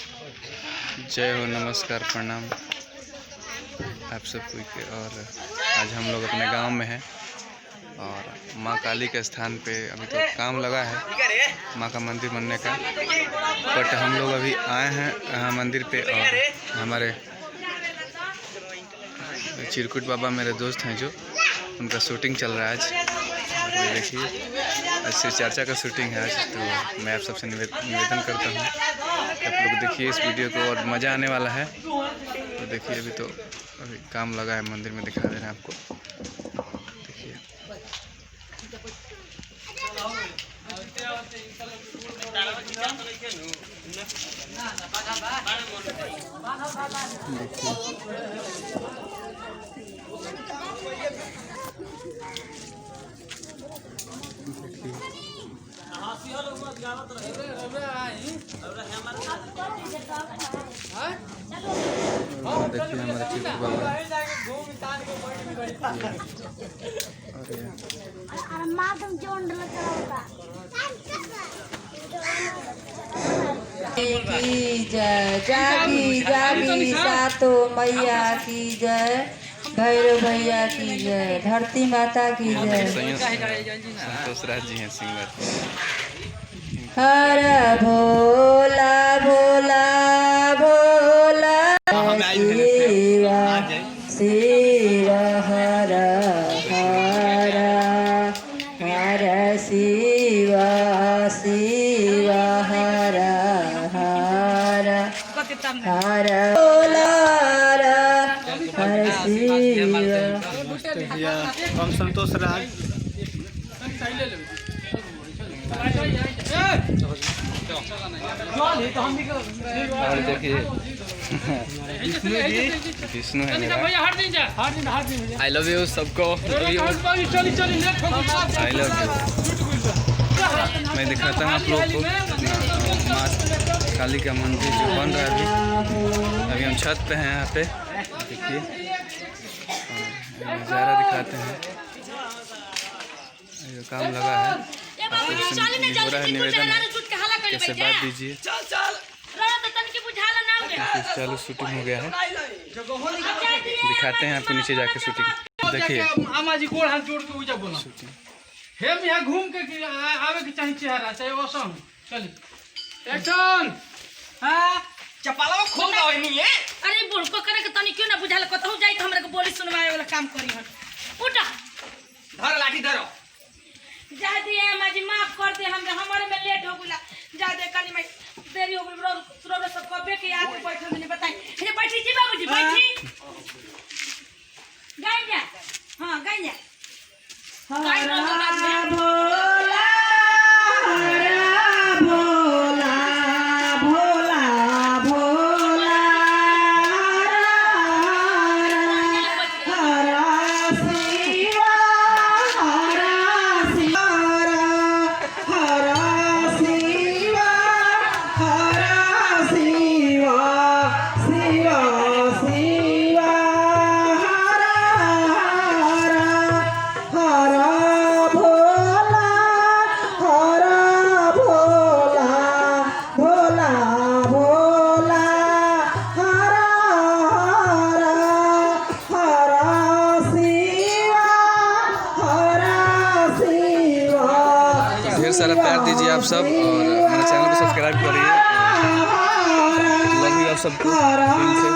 जय हो, नमस्कार, प्रणाम आप सबको के। और आज हम लोग अपने गांव में हैं और माँ काली के स्थान पे अभी तो काम लगा है माँ का मंदिर बनने का, बट हम लोग अभी आए हैं यहाँ मंदिर पे। और हमारे चिरकुट बाबा मेरे दोस्त हैं जो उनका शूटिंग चल रहा है आज। ये देखिए आज श्री चर्चा का शूटिंग है आज, तो मैं आप सबसे निवेदन करता हूँ आप लोग देखिए इस वीडियो को और मज़ा आने वाला है। तो देखिए अभी काम लगा है मंदिर में, दिखा दे रहे हैं आपको। देखिए देखिए हमारे चिरकुट बाबा की जय, जागी जागी सातो मैया की जय, भैरव भैया की जय, धरती माता की जय। संतोष राज जी हैं सिंगर। हर भोला भोला भोला शिवा शिव हर हर हर शिव शिव हर हर हर भोला हर शिव। हम संतोष राज और देखिए विष्णु है मेरा। आई लव यू सबको, आई लव यू। मैं दिखाता हूँ आप लोग को माँ काली का मंदिर जो बन रहा है अभी हम छत पे हैं यहाँ पे। देखिए नज़ारा दिखाते हैं, ये काम लगा है। निवेदन है कैसे बात दीजिए। चलो शूटिंग हो गया है, दिखाते हैं आपको नीचे जाके शूटिंग। देखिए शूटिंग हम यहाँ घूम के आवे के चाहिए चेहरा चाहे औसम चली एक्शन। हां चपाला खोल दो नहीं है। अरे बोल को करे के तनी क्यों ना बुझाल कतहु जाई त हमरा के बोली सुनवाए वाला काम करी हन। उठा धर लाठी धरो जा दिए माजी माफ कर दे, हमरे में लेट हो गेला। जा दे कनी में देरी हो गेल। रोड सब कबे के आके बैठल नहीं बताई। हे बैठी जी बाबूजी बैठी गाय जा। हां गाय जा। गाय रो भोला भोला भोला भोला हर शिव हर शिव हर शिव हर शिव शिव शिव हर हर भोला हर भोला भोला भोला हर हर शिव हर शिव। ढेर सारा प्यार दीजिए आप सब और मेरे चैनल को सब्सक्राइब करिए। लव यू आप सबको दिल से।